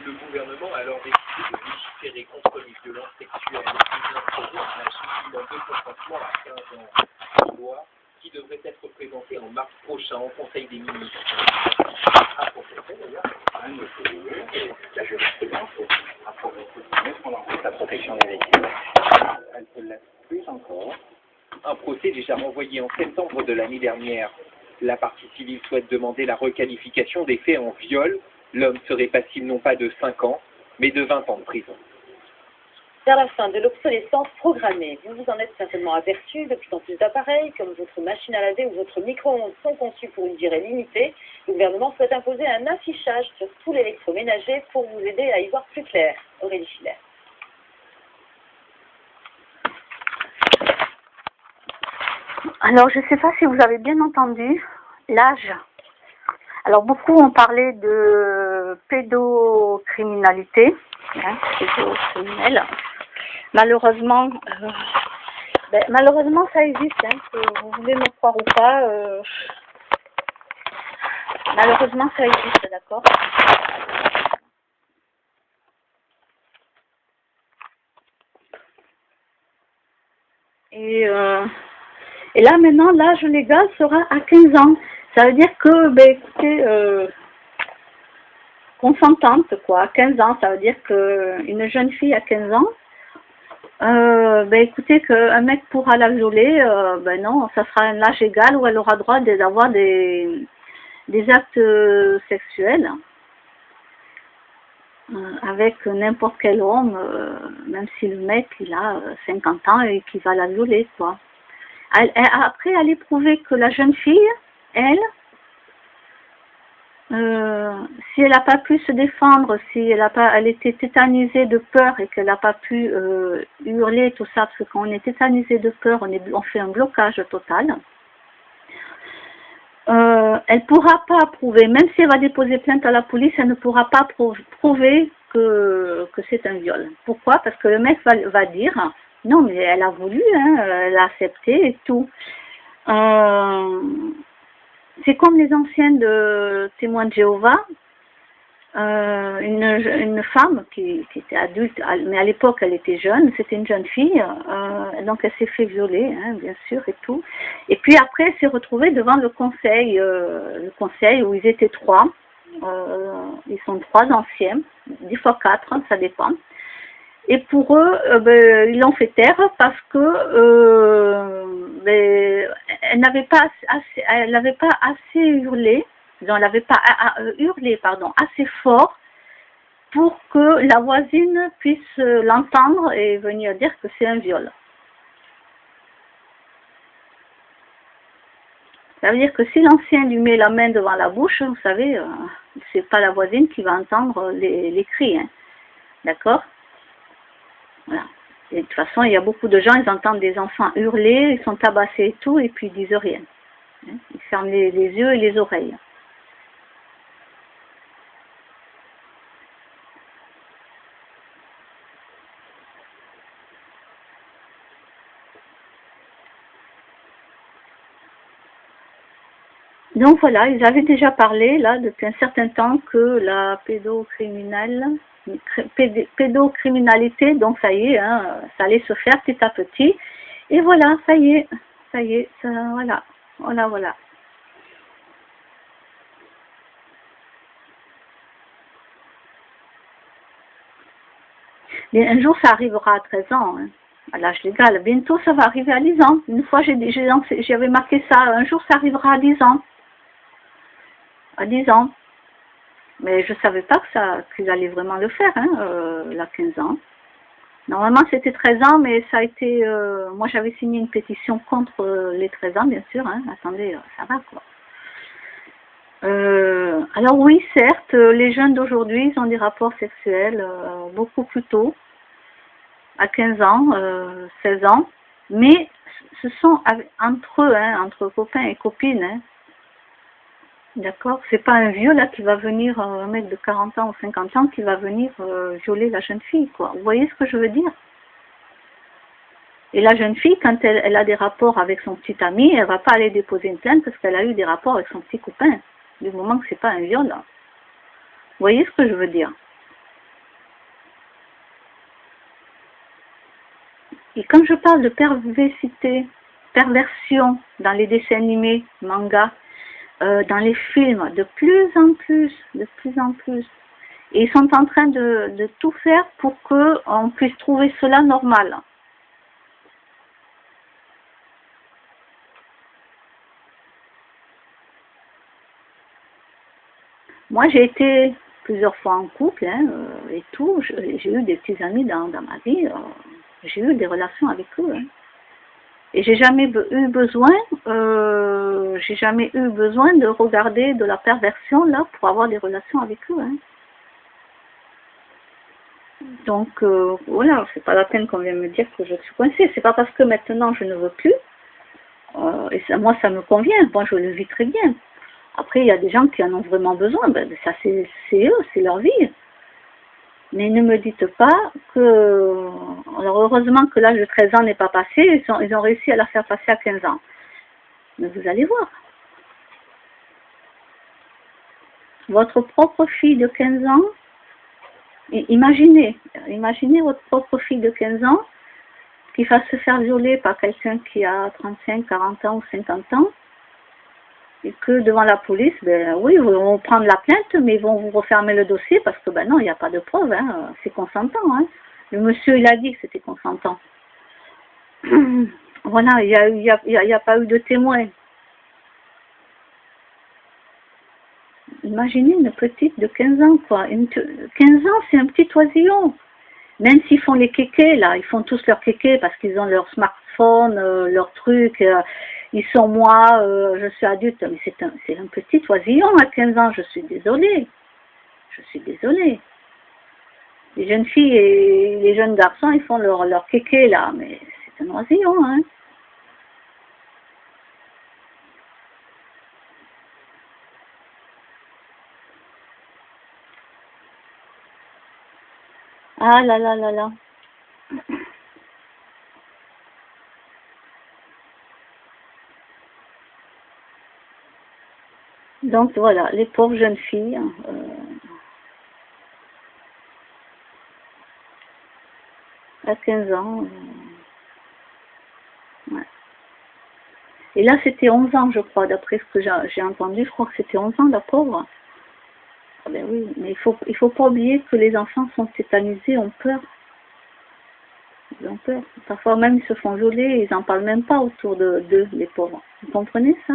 Le gouvernement a alors décidé de légiférer contre les violences sexuelles et d'instaurer un âge minimum de consentement à 15 ans. Une loi qui devrait être présentée en mars prochain au Conseil des ministres. À progresser d'ailleurs. La jurisprudence a progressé pendant la protection des victimes. Elle peut l'être plus encore. Un procès déjà renvoyé en septembre de l'année dernière. La partie civile souhaite demander la requalification des faits en viol. L'homme serait passible non pas de 5 ans, mais de 20 ans de prison. Vers la fin de l'obsolescence programmée, vous vous en êtes certainement aperçu, de plus en plus d'appareils, comme votre machine à laver ou votre micro-ondes, sont conçus pour une durée limitée. Le gouvernement souhaite imposer un affichage sur tout l'électroménager pour vous aider à y voir plus clair. Aurélie Schiller. Alors, je ne sais pas si vous avez bien entendu l'âge. Alors, beaucoup ont parlé de pédocriminalité, pédocriminel. Malheureusement, malheureusement, ça existe, que vous voulez me croire ou pas. Malheureusement, ça existe, d'accord. Et là, maintenant, l'âge légal sera à 15 ans. Ça veut dire que, écoutez, consentante, quoi, à 15 ans, ça veut dire qu'une jeune fille à 15 ans, écoutez, qu'un mec pourra la violer, non, ça sera un âge égal où elle aura droit d'avoir des actes sexuels avec n'importe quel homme, même si le mec, il a 50 ans et qu'il va la violer, quoi. Après, elle est prouvé que la jeune fille, elle, si elle n'a pas pu se défendre, si elle était tétanisée de peur et qu'elle n'a pas pu hurler, tout ça, parce que quand on est tétanisé de peur, on fait un blocage total. Elle ne pourra pas prouver, même si elle va déposer plainte à la police, elle ne pourra pas prouver que c'est un viol. Pourquoi? Parce que le mec va dire, non mais elle a voulu, elle a accepté et tout. C'est comme les anciens de témoins de Jéhovah, une femme qui était adulte, mais à l'époque elle était jeune, c'était une jeune fille, donc elle s'est fait violer, bien sûr, et tout. Et puis après elle s'est retrouvée devant le conseil où ils étaient 3, ils sont 3 anciens, 10 fois 4, ça dépend. Et pour eux, ils l'ont fait taire parce que elle n'avait pas assez hurlé, elle n'avait pas hurlé, assez fort pour que la voisine puisse l'entendre et venir dire que c'est un viol. Ça veut dire que si l'ancien lui met la main devant la bouche, vous savez, c'est pas la voisine qui va entendre les cris, d'accord? Voilà. Et de toute façon, il y a beaucoup de gens, ils entendent des enfants hurler, ils sont tabassés et tout, et puis ils disent rien. Ils ferment les yeux et les oreilles. Donc voilà, ils avaient déjà parlé, là, depuis un certain temps, que la pédocriminalité, donc ça y est, ça allait se faire petit à petit. Et voilà, ça y est, ça, voilà. Mais un jour, ça arrivera à 13 ans, à l'âge légal. Bientôt, ça va arriver à 10 ans. Une fois, j'avais marqué ça, un jour, ça arrivera à 10 ans. À 10 ans. Mais je ne savais pas qu'ils allaient vraiment le faire, là, 15 ans. Normalement, c'était 13 ans, mais ça a été... moi, j'avais signé une pétition contre les 13 ans, bien sûr. Attendez, ça va, quoi. Alors oui, certes, les jeunes d'aujourd'hui, ils ont des rapports sexuels beaucoup plus tôt, à 15 ans, 16 ans. Mais ce sont entre eux, entre copains et copines, d'accord, c'est pas un vieux là qui va venir, un mec de 40 ans ou 50 ans qui va venir violer la jeune fille, quoi. Vous voyez ce que je veux dire? Et la jeune fille, quand elle a des rapports avec son petit ami, elle va pas aller déposer une plainte parce qu'elle a eu des rapports avec son petit copain, du moment que c'est pas un viol. Vous voyez ce que je veux dire? Et quand je parle de perversité, perversion dans les dessins animés, mangas, dans les films, de plus en plus. Et ils sont en train de tout faire pour qu'on puisse trouver cela normal. Moi, j'ai été plusieurs fois en couple et tout. J'ai eu des petits amis dans ma vie. J'ai eu des relations avec eux. Hein. Et j'ai jamais eu besoin de regarder de la perversion là pour avoir des relations avec eux. Hein. Donc voilà, c'est pas la peine qu'on vienne me dire que je suis coincée. C'est pas parce que maintenant je ne veux plus. Et ça, moi, ça me convient. Moi, je le vis très bien. Après, il y a des gens qui en ont vraiment besoin. Ben, ça, c'est eux, c'est leur vie. Mais ne me dites pas que... Alors, heureusement que l'âge de 13 ans n'est pas passé. Ils ont réussi à la faire passer à 15 ans. Mais vous allez voir. Votre propre fille de 15 ans, imaginez votre propre fille de 15 ans qui va se faire violer par quelqu'un qui a 35, 40 ans ou 50 ans. Et que devant la police, ben oui, ils vont prendre la plainte, mais ils vont vous refermer le dossier parce que ben non, il n'y a pas de preuve, hein, c'est consentant. Hein. Le monsieur, il a dit que c'était consentant. Voilà, il y a pas eu de témoin. Imaginez une petite de 15 ans, quoi. 15 ans, c'est un petit oisillon. Même s'ils font les kékés, là, ils font tous leurs kékés parce qu'ils ont leur smartphone, leur truc, ils sont moi, je suis adulte, mais c'est un petit oisillon à 15 ans, je suis désolée. Les jeunes filles et les jeunes garçons, ils font leur kéké, là, mais c'est un oisillon, hein. Ah là là là là. Donc voilà, les pauvres jeunes filles, à 15 ans. Ouais. Et là, c'était 11 ans, je crois, d'après ce que j'ai entendu, je crois que c'était 11 ans, la pauvre. Ah ben oui, mais il faut pas oublier que les enfants sont tétanisés, ont peur. Ils ont peur. Parfois même, ils se font violer, ils n'en parlent même pas autour d'eux, les pauvres. Vous comprenez ça?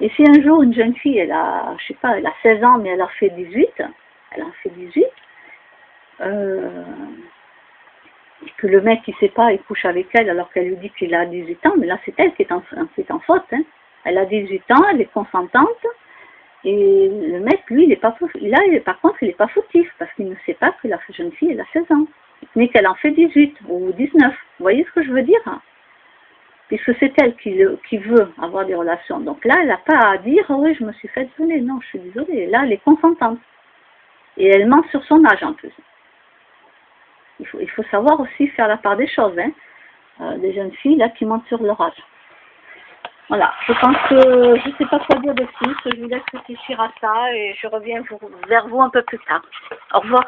Et si un jour, une jeune fille, elle a 16 ans, mais elle en fait 18, et que le mec, il sait pas, il couche avec elle alors qu'elle lui dit qu'il a 18 ans, mais là, c'est elle qui est en faute. Hein. Elle a 18 ans, elle est consentante, et le mec, lui, il est pas fautif. Là, par contre, il n'est pas fautif, parce qu'il ne sait pas que la jeune fille, elle a 16 ans, mais qu'elle en fait 18 ou 19. Vous voyez ce que je veux dire? Puisque c'est elle qui veut avoir des relations. Donc là, elle n'a pas à dire, oh oui, je me suis fait violer. Non, je suis désolée. Là, elle est consentante. Et elle ment sur son âge en plus. Il faut savoir aussi faire la part des choses. Hein. Des jeunes filles là qui mentent sur leur âge. Voilà, je pense que je ne sais pas quoi dire de plus. Je vous laisse réfléchir à ça et je reviens vers vous un peu plus tard. Au revoir.